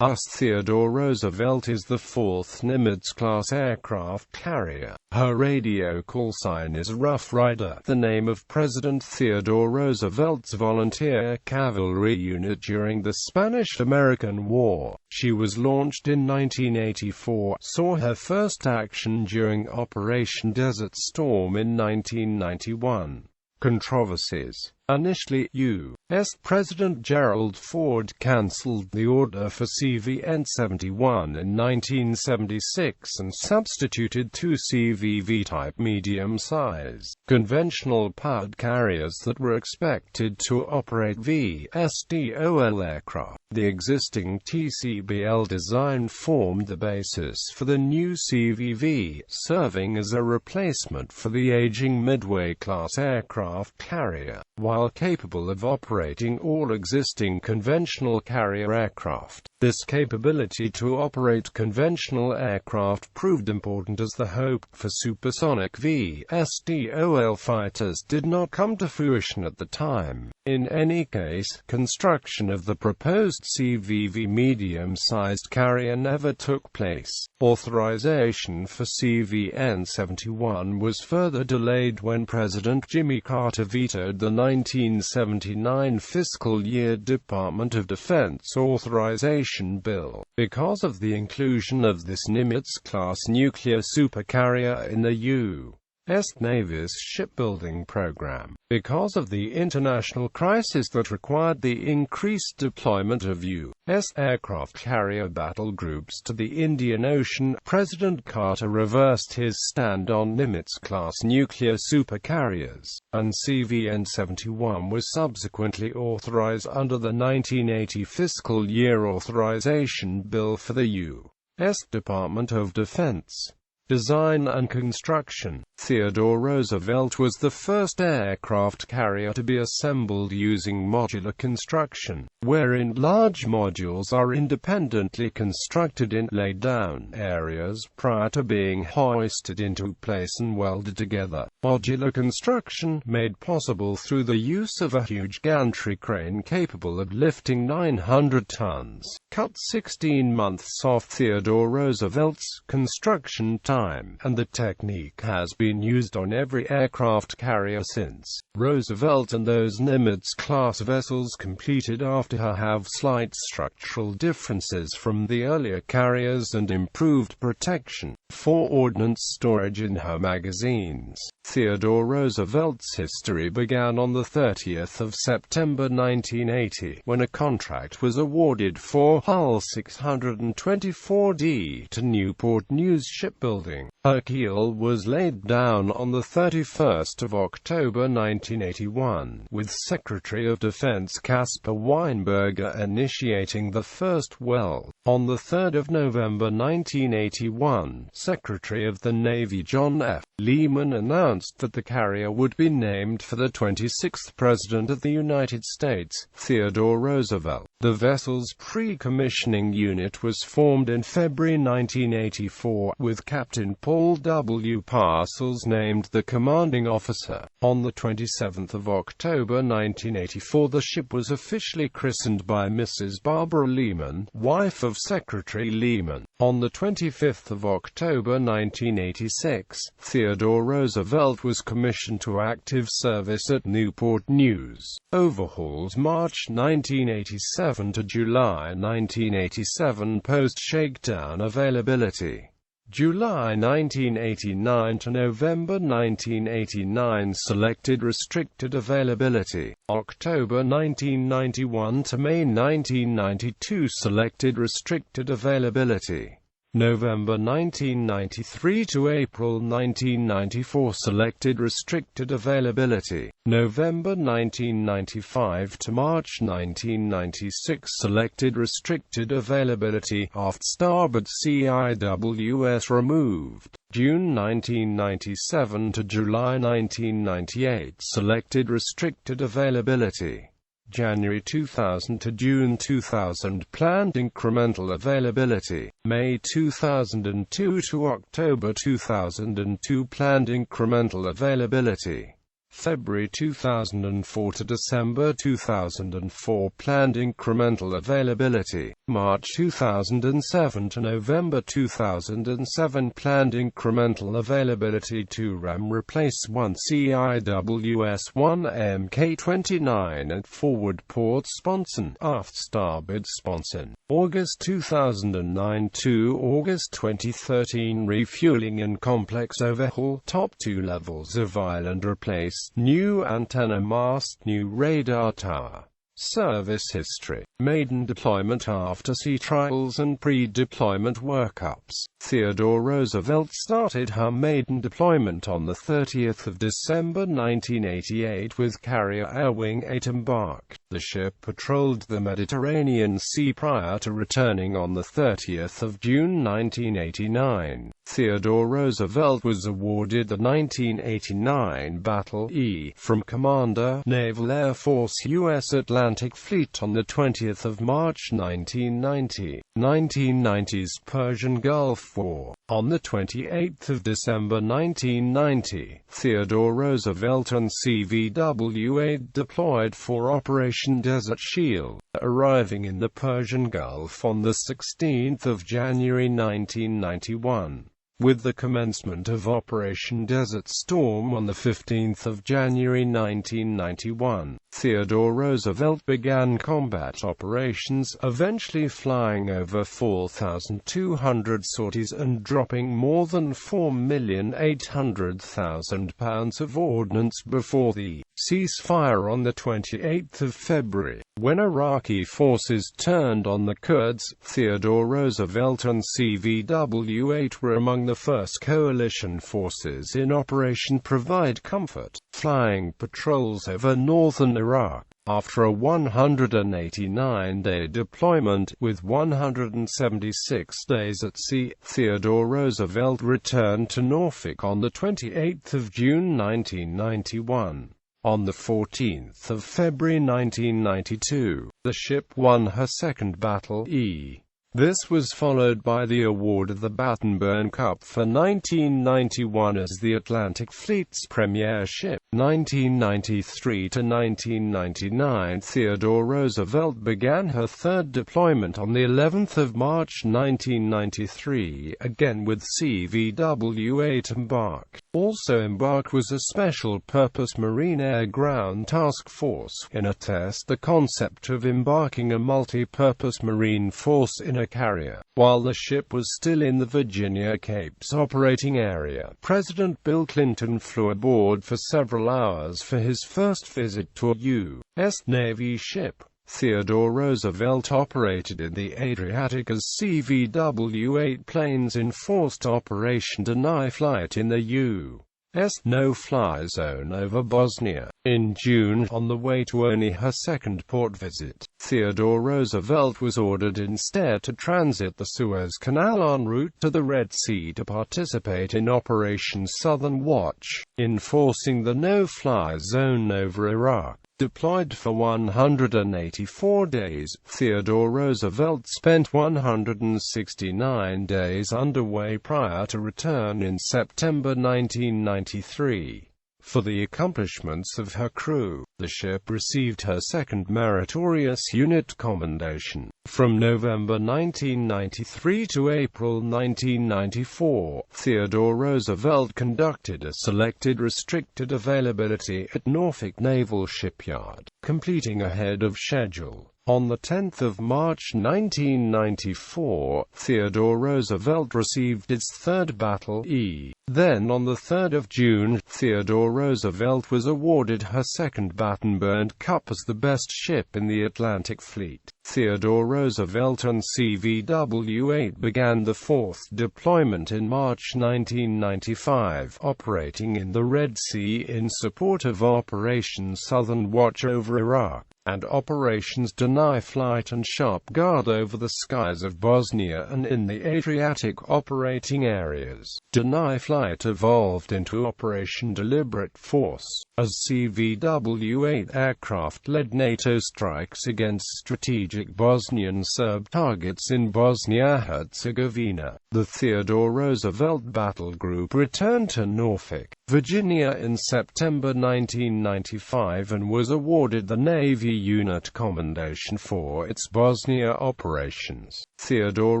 USS Theodore Roosevelt is the fourth Nimitz-class aircraft carrier. Her radio call sign is Rough Rider, the name of President Theodore Roosevelt's volunteer cavalry unit during the Spanish-American War. She was launched in 1984, saw her first action during Operation Desert Storm in 1991. Controversies. Initially, U.S. President Gerald Ford cancelled the order for CVN-71 in 1976 and substituted two CVV-type medium-sized, conventional-powered carriers that were expected to operate VSDOL aircraft. The existing TCBL design formed the basis for the new CVV, serving as a replacement for the aging Midway-class aircraft carrier. While capable of operating all existing conventional carrier aircraft, this capability to operate conventional aircraft proved important as the hope for supersonic VSDOL fighters did not come to fruition at the time. In any case, construction of the proposed CVV medium-sized carrier never took place. Authorization for CVN-71 was further delayed when President Jimmy Carter vetoed the 1979 fiscal year Department of Defense authorization bill, because of the inclusion of this Nimitz-class nuclear supercarrier in the U.S. Navy's shipbuilding program. Because of the international crisis that required the increased deployment of U.S. aircraft carrier battle groups to the Indian Ocean, President Carter reversed his stand on Nimitz-class nuclear supercarriers, and CVN-71 was subsequently authorized under the 1980 fiscal year authorization bill for the U.S. Department of Defense. Design and construction. Theodore Roosevelt was the first aircraft carrier to be assembled using modular construction, wherein large modules are independently constructed in laid-down areas prior to being hoisted into place and welded together. Modular construction, made possible through the use of a huge gantry crane capable of lifting 900 tons, cut 16 months off Theodore Roosevelt's construction time, and the technique has been used on every aircraft carrier since. Roosevelt and those Nimitz-class vessels completed after her have slight structural differences from the earlier carriers and improved protection for ordnance storage in her magazines. Theodore Roosevelt's history began on the 30th of September 1980, when a contract was awarded for Hull 624D to Newport News Shipbuilding. Her keel was laid down on the 31st of October 1981, with Secretary of Defense Caspar Weinberger initiating the first weld. On the 3rd of November 1981, Secretary of the Navy John F. Lehman announced that the carrier would be named for the 26th President of the United States, Theodore Roosevelt. The vessel's pre-commissioning unit was formed in February 1984, with Captain Paul W. Parcells named the commanding officer. On the 27th of October 1984, the ship was officially christened by Mrs. Barbara Lehman, wife of Secretary Lehman. On the 25th of October 1986, Theodore Roosevelt was commissioned to active service at Newport News. Overhauls March 1987 to July 1987 post-shakedown availability. July 1989 to November 1989 selected restricted availability. October 1991 to May 1992 selected restricted availability. November 1993 to April 1994 selected restricted availability. November 1995 to March 1996 selected restricted availability. Aft starboard CIWS removed. June 1997 to July 1998 selected restricted availability. January 2000 to June 2000 planned incremental availability. May 2002 to October 2002 planned incremental availability. February 2004 to December 2004 planned incremental availability, March 2007 to November 2007 planned incremental availability 2 RAM replace 1 CIWS 1 MK29 at forward port sponson, aft starboard sponson, August 2009 to August 2013 refueling and complex overhaul, top 2 levels of island replace, new antenna mast, new radar tower. Service history, maiden deployment after sea trials and pre-deployment workups. Theodore Roosevelt started her maiden deployment on the 30th of December 1988 with carrier Air Wing 8 embarked. The ship patrolled the Mediterranean Sea prior to returning on the 30th of June 1989. Theodore Roosevelt was awarded the 1989 Battle E from Commander, Naval Air Force U.S. Atlantic Fleet on the 20th of March 1990. 1990s Persian Gulf War. On the 28th of December 1990, Theodore Roosevelt and CVN-71 deployed for Operation Desert Shield, arriving in the Persian Gulf on the 16th of January 1991. With the commencement of Operation Desert Storm on the 15th of January 1991, Theodore Roosevelt began combat operations, eventually flying over 4,200 sorties and dropping more than 4,800,000 pounds of ordnance before the ceasefire on the 28th of February. When Iraqi forces turned on the Kurds, Theodore Roosevelt and CVN-71 were among the first coalition forces in Operation Provide Comfort, flying patrols over northern Iraq. After a 189-day deployment, with 176 days at sea, Theodore Roosevelt returned to Norfolk on the 28th of June 1991. On the 14th of February 1992, the ship won her second Battle E. This was followed by the award of the Battenburn Cup for 1991 as the Atlantic Fleet's premier ship. 1993 to 1999 Theodore Roosevelt began her third deployment on the 11th of March 1993, again with CVN-71 embarked. Also embarked was a special-purpose Marine Air Ground Task Force. In a test, the concept of embarking a multi-purpose Marine force in a carrier, while the ship was still in the Virginia Capes operating area. President Bill Clinton flew aboard for several hours for his first visit to a U.S. Navy ship. Theodore Roosevelt operated in the Adriatic as CVN-71 planes enforced Operation Deny Flight in the U.S. no-fly zone over Bosnia. In June, on the way to only her second port visit, Theodore Roosevelt was ordered instead to transit the Suez Canal en route to the Red Sea to participate in Operation Southern Watch, enforcing the no-fly zone over Iraq. Deployed for 184 days, Theodore Roosevelt spent 169 days underway prior to return in September 1993. For the accomplishments of her crew, the ship received her second Meritorious Unit Commendation. From November 1993 to April 1994, Theodore Roosevelt conducted a selected restricted availability at Norfolk Naval Shipyard, completing ahead of schedule. On the 10th of March 1994, Theodore Roosevelt received its third Battle E. Then on the 3rd of June, Theodore Roosevelt was awarded her second Battenburn Cup as the best ship in the Atlantic Fleet. Theodore Roosevelt and CVN-71 began the fourth deployment in March 1995, operating in the Red Sea in support of Operation Southern Watch over Iraq, and Operations Deny Flight and Sharp Guard over the skies of Bosnia and in the Adriatic operating areas. Deny Flight evolved into Operation Deliberate Force, as CVN-71 aircraft led NATO strikes against strategic Bosnian Serb targets in Bosnia-Herzegovina. The Theodore Roosevelt Battle Group returned to Norfolk, Virginia in September 1995 and was awarded the Navy Unit Commendation for its Bosnia operations. Theodore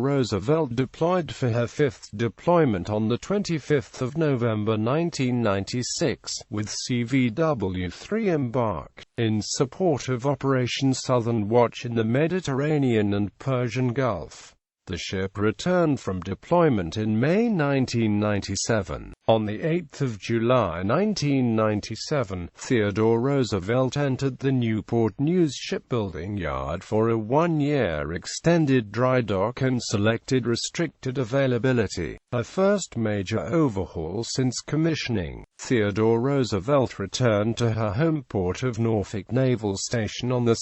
Roosevelt deployed for her fifth deployment on 25 November 1996, with CVW-3 embarked in support of Operation Southern Watch in the Mediterranean and Persian Gulf. The ship returned from deployment in May 1997. On 8 July 1997, Theodore Roosevelt entered the Newport News shipbuilding yard for a one-year extended dry dock and selected restricted availability, her first major overhaul since commissioning. Theodore Roosevelt returned to her home port of Norfolk Naval Station on 2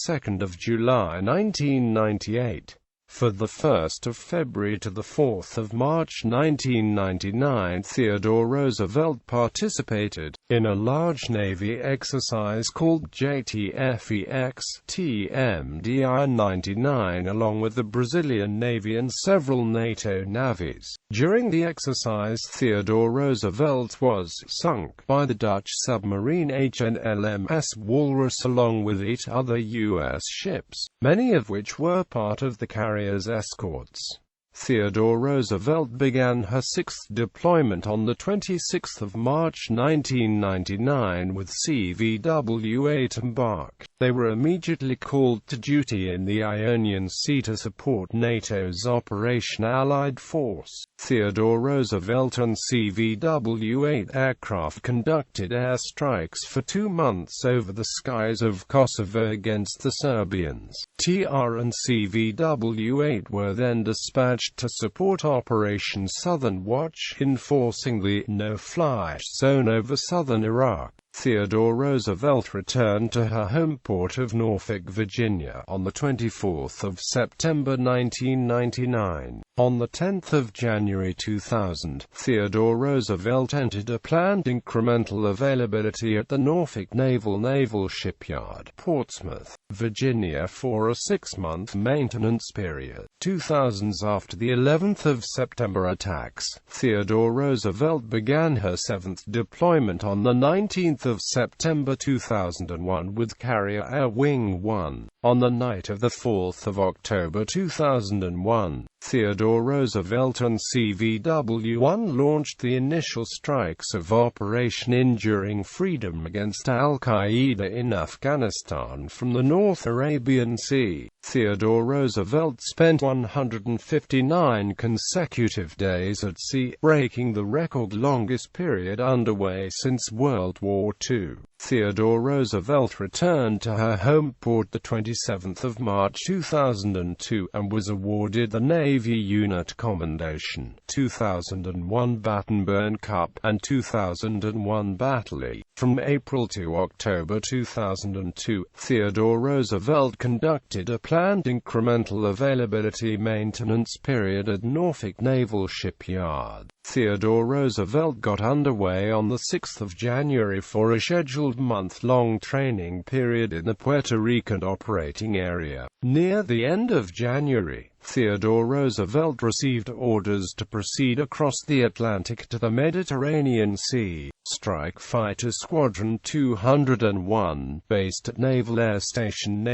July 1998. For the 1st of February to the 4th of March 1999, Theodore Roosevelt participated in a large Navy exercise called JTFEX-TMDI-99 along with the Brazilian Navy and several NATO navies. During the exercise, Theodore Roosevelt was sunk by the Dutch submarine HNLMS Walrus along with 8 other U.S. ships, many of which were part of the carrier's escorts. Theodore Roosevelt began her sixth deployment on 26 March 1999 with CVW-8 embarked. They were immediately called to duty in the Ionian Sea to support NATO's Operation Allied Force. Theodore Roosevelt and CVW-8 aircraft conducted airstrikes for 2 months over the skies of Kosovo against the Serbians. TR and CVW-8 were then dispatched to support Operation Southern Watch, enforcing the no-fly zone over southern Iraq. Theodore Roosevelt returned to her home port of Norfolk, Virginia, on 24 September 1999. On 10 January 2000, Theodore Roosevelt entered a planned incremental availability at the Norfolk Naval Shipyard, Portsmouth, Virginia, for a 6-month maintenance period. 2000s. After the 11th of September attacks, Theodore Roosevelt began her 7th deployment on 19 September 2001 with Carrier Air Wing 1. On the night of 4 October 2001, Theodore Roosevelt and CVW-1 launched the initial strikes of Operation Enduring Freedom against al-Qaeda in Afghanistan from the North Arabian Sea. Theodore Roosevelt spent 159 consecutive days at sea, breaking the record longest period underway since World War II. Theodore Roosevelt returned to her home port the 27th of March 2002 and was awarded the Navy Unit Commendation, 2001 Battenburn Cup, and 2001 Battley. From April to October 2002, Theodore Roosevelt conducted a planned incremental availability maintenance period at Norfolk Naval Shipyard. Theodore Roosevelt got underway on 6 January for a scheduled month-long training period in the Puerto Rican operating area. Near the end of January, Theodore Roosevelt received orders to proceed across the Atlantic to the Mediterranean Sea. Strike Fighter Squadron 201, based at Naval Air Station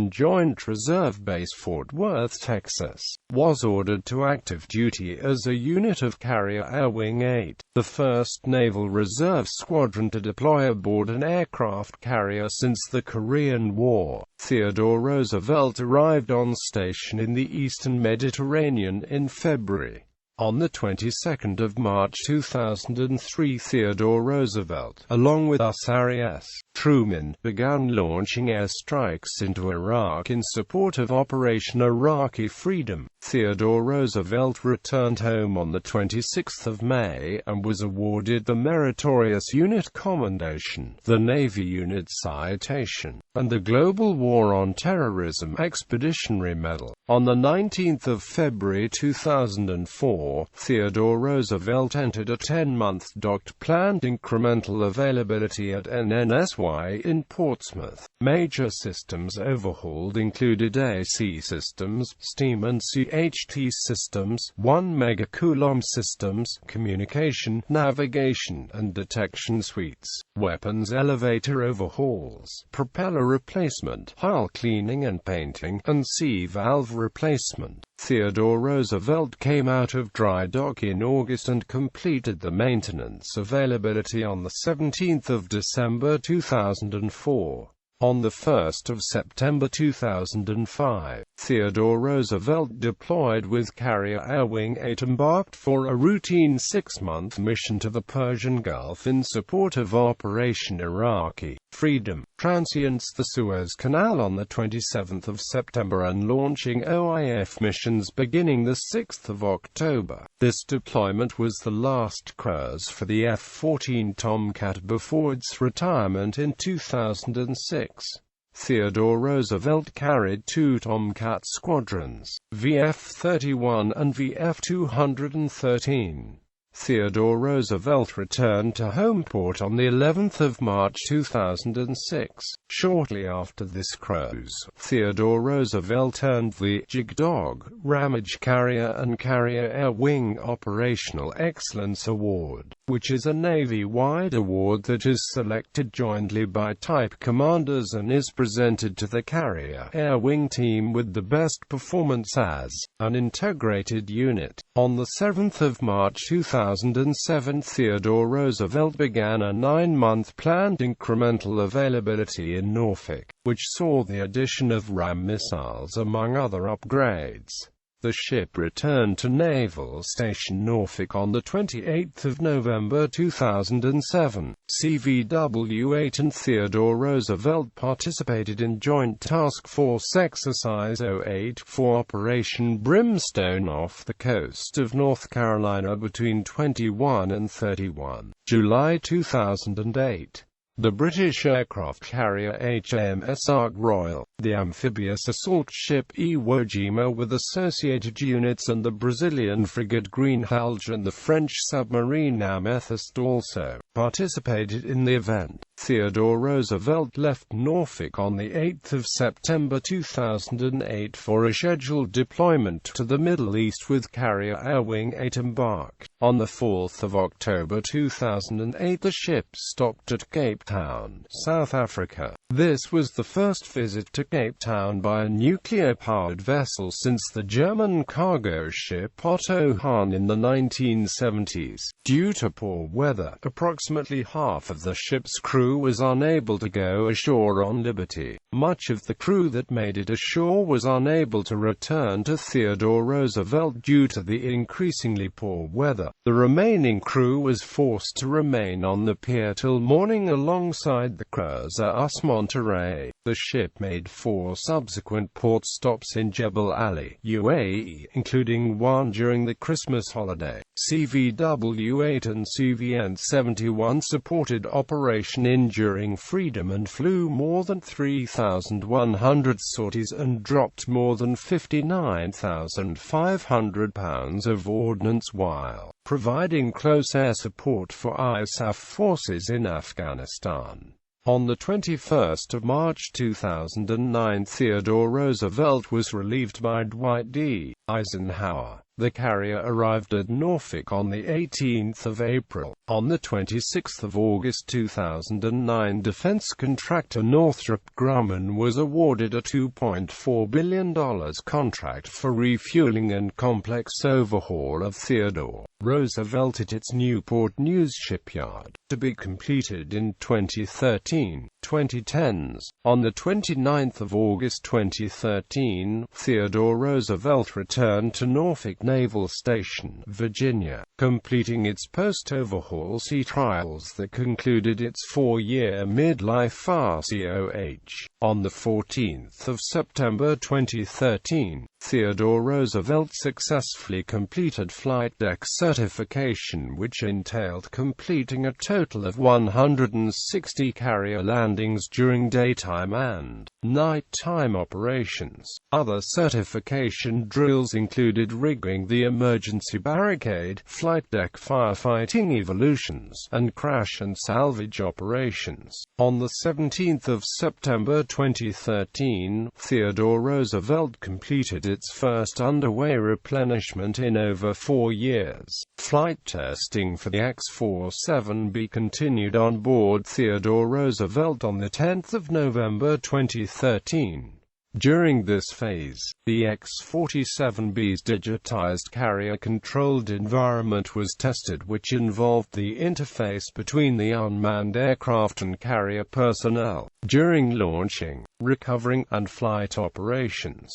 Joint Reserve Base Fort Worth, Texas, was ordered to active duty as a unit of Carrier Air Wing 8, the first Naval Reserve Squadron to deploy aboard an aircraft carrier since the Korean War. Theodore Roosevelt arrived on station in the eastern Mediterranean in February. On the 22nd of March 2003, Theodore Roosevelt, along with R.S. Truman, began launching airstrikes into Iraq in support of Operation Iraqi Freedom. Theodore Roosevelt returned home on the 26th of May and was awarded the Meritorious Unit Commendation, the Navy Unit Citation, and the Global War on Terrorism Expeditionary Medal. On the 19th of February 2004, Theodore Roosevelt entered a 10-month docked planned incremental availability at NNSY in Portsmouth. Major systems overhauled included AC systems, steam and CHT systems, 1 megacoulomb systems, communication, navigation, and detection suites, weapons elevator overhauls, propeller replacement, hull cleaning and painting, and C-valve replacement. Theodore Roosevelt came out of dry dock in August and completed the maintenance availability on the 17th of December 2004. On the 1st of September 2005, Theodore Roosevelt deployed with carrier Air Wing 8 embarked for a routine 6-month mission to the Persian Gulf in support of Operation Iraqi Freedom, transients the Suez Canal on the 27th of September and launching OIF missions beginning the 6th of October. This deployment was the last cruise for the F-14 Tomcat before its retirement in 2006. Theodore Roosevelt carried 2 Tomcat squadrons, VF-31 and VF-213. Theodore Roosevelt returned to homeport on the 11th of March 2006. Shortly after this cruise, Theodore Roosevelt earned the JigDog, Ramage Carrier and Carrier Air Wing Operational Excellence Award, which is a Navy-wide award that is selected jointly by type commanders and is presented to the Carrier Air Wing team with the best performance as an integrated unit. On the 7th of March 2007, Theodore Roosevelt began a 9-month planned incremental availability in Norfolk, which saw the addition of RAM missiles among other upgrades. The ship returned to Naval Station Norfolk on the 28th of November 2007. CVW-8 and Theodore Roosevelt participated in Joint Task Force Exercise 08 for Operation Brimstone off the coast of North Carolina between 21 and 31 July 2008. The British aircraft carrier HMS Ark Royal, the amphibious assault ship Iwo Jima with associated units and the Brazilian frigate Greenhalgh and the French submarine Amethyst also participated in the event. Theodore Roosevelt left Norfolk on the 8th of September 2008 for a scheduled deployment to the Middle East with carrier Air Wing 8 embarked. On the 4th of October 2008 the ship stopped at Cape Town, South Africa. This was the first visit to Cape Town by a nuclear-powered vessel since the German cargo ship Otto Hahn in the 1970s. Due to poor weather, approximately half of the ship's crew was unable to go ashore on Liberty. Much of the crew that made it ashore was unable to return to Theodore Roosevelt due to the increasingly poor weather. The remaining crew was forced to remain on the pier till morning alongside the cruiser US Monterey. The ship made 4 subsequent port stops in Jebel Ali, UAE, including one during the Christmas holiday. CVW-8 and CVN-71 supported Operation Enduring Freedom and flew more than 3,100 sorties and dropped more than 59,500 pounds of ordnance while providing close air support for ISAF forces in Afghanistan. On the 21st of March 2009, Theodore Roosevelt was relieved by Dwight D. Eisenhower. The carrier arrived at Norfolk on the 18th of April. On the 26th of August 2009, defense contractor Northrop Grumman was awarded a $2.4 billion contract for refueling and complex overhaul of Theodore Roosevelt at its Newport News shipyard, to be completed in 2013-2010s. On the 29th of August 2013, Theodore Roosevelt returned to Norfolk Naval Station, Virginia, completing its post-overhaul sea trials that concluded its 4-year midlife RCOH. On the 14th of September 2013, Theodore Roosevelt successfully completed flight deck certification, which entailed completing a total of 160 carrier landings during daytime and nighttime operations. Other certification drills included rigging the emergency barricade, flight deck firefighting evolutions, and crash and salvage operations. On the 17th of September 2013, Theodore Roosevelt completed its first underway replenishment in over 4 years. Flight testing for the X-47B continued on board Theodore Roosevelt on the 10th of November 2013. During this phase, the X-47B's digitized carrier-controlled environment was tested, which involved the interface between the unmanned aircraft and carrier personnel during launching, recovering, and flight operations.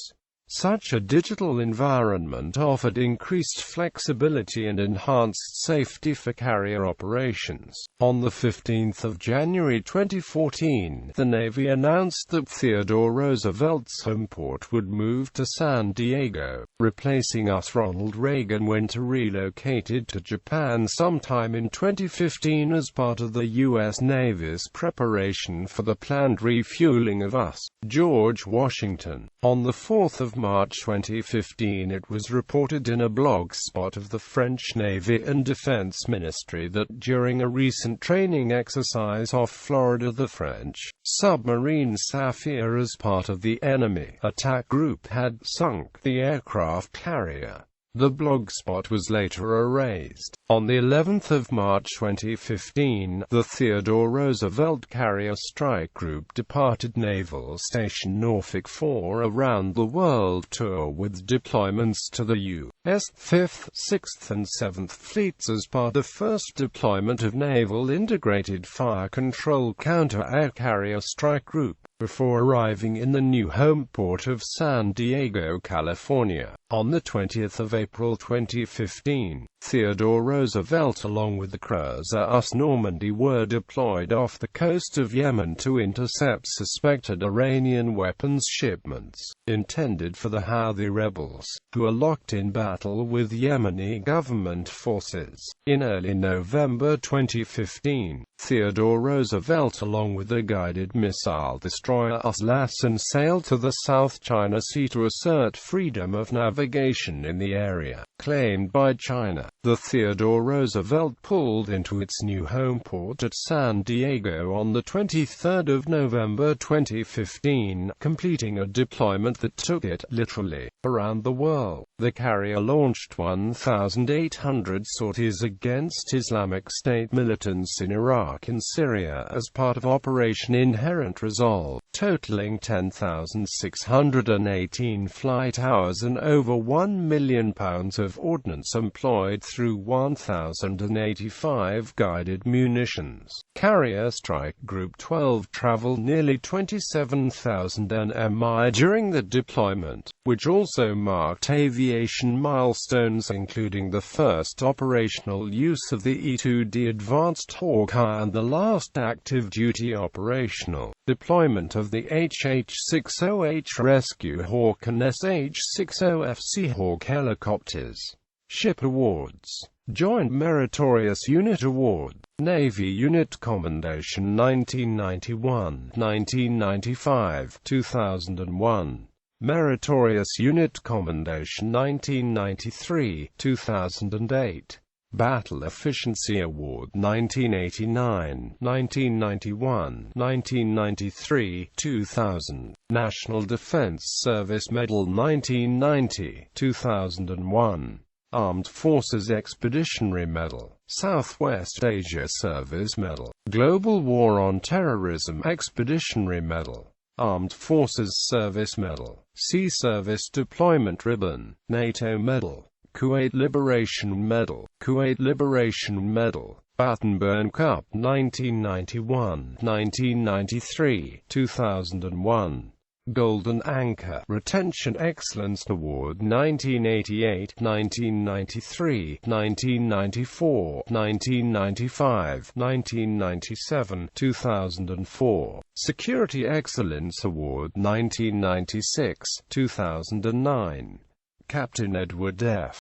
Such a digital environment offered increased flexibility and enhanced safety for carrier operations. On 15 January 2014, the Navy announced that Theodore Roosevelt's home port would move to San Diego, replacing US Ronald Reagan when he relocated to Japan sometime in 2015 as part of the U.S. Navy's preparation for the planned refueling of US. George Washington. On 4 March 2015, it was reported in a blog spot of the French Navy and Defense Ministry that during a recent training exercise off Florida, the French submarine Sapphire, as part of the enemy attack group, had sunk the aircraft carrier. The blog spot was later erased. On the 11th of March 2015, the Theodore Roosevelt Carrier Strike Group departed Naval Station Norfolk for a round-the-world tour with deployments to the U.S. 5th, 6th and 7th Fleets as part of the first deployment of Naval Integrated Fire Control Counter-Air Carrier Strike Group, before arriving in the new home port of San Diego, California. On the 20th of April 2015, Theodore Roosevelt along with the cruiser US Normandy were deployed off the coast of Yemen to intercept suspected Iranian weapons shipments, intended for the Houthi rebels, who are locked in battle with Yemeni government forces. In early November 2015, Theodore Roosevelt along with the guided missile destroyer US Lassen sailed to the South China Sea to assert freedom of navigation in the area claimed by China. The Theodore Roosevelt pulled into its new home port at San Diego on the 23rd of November 2015, completing a deployment that took it, literally, around the world. The carrier launched 1,800 sorties against Islamic State militants in Iraq and Syria as part of Operation Inherent Resolve, totaling 10,618 flight hours and over £1 million of ordnance employed through 1,085 guided munitions. Carrier Strike Group 12 traveled nearly 27,000 nmi during the deployment, which also marked aviation milestones including the first operational use of the E-2D Advanced Hawkeye and the last active-duty operational deployment of the HH-60H Rescue Hawk and SH-60F Seahawk helicopters. Ship Awards. Joint Meritorious Unit Award. Navy Unit Commendation 1991, 1995, 2001. Meritorious Unit Commendation 1993, 2008. Battle Efficiency Award 1989, 1991, 1993, 2000. National Defense Service Medal 1990, 2001. Armed Forces Expeditionary Medal, Southwest Asia Service Medal, Global War on Terrorism Expeditionary Medal, Armed Forces Service Medal, Sea Service Deployment Ribbon, NATO Medal, Kuwait Liberation Medal, Kuwait Liberation Medal, Battenburn Cup 1991, 1993, 2001. Golden Anchor Retention Excellence Award 1988, 1993, 1994, 1995, 1997, 2004. Security Excellence Award 1996, 2009. Captain Edward F.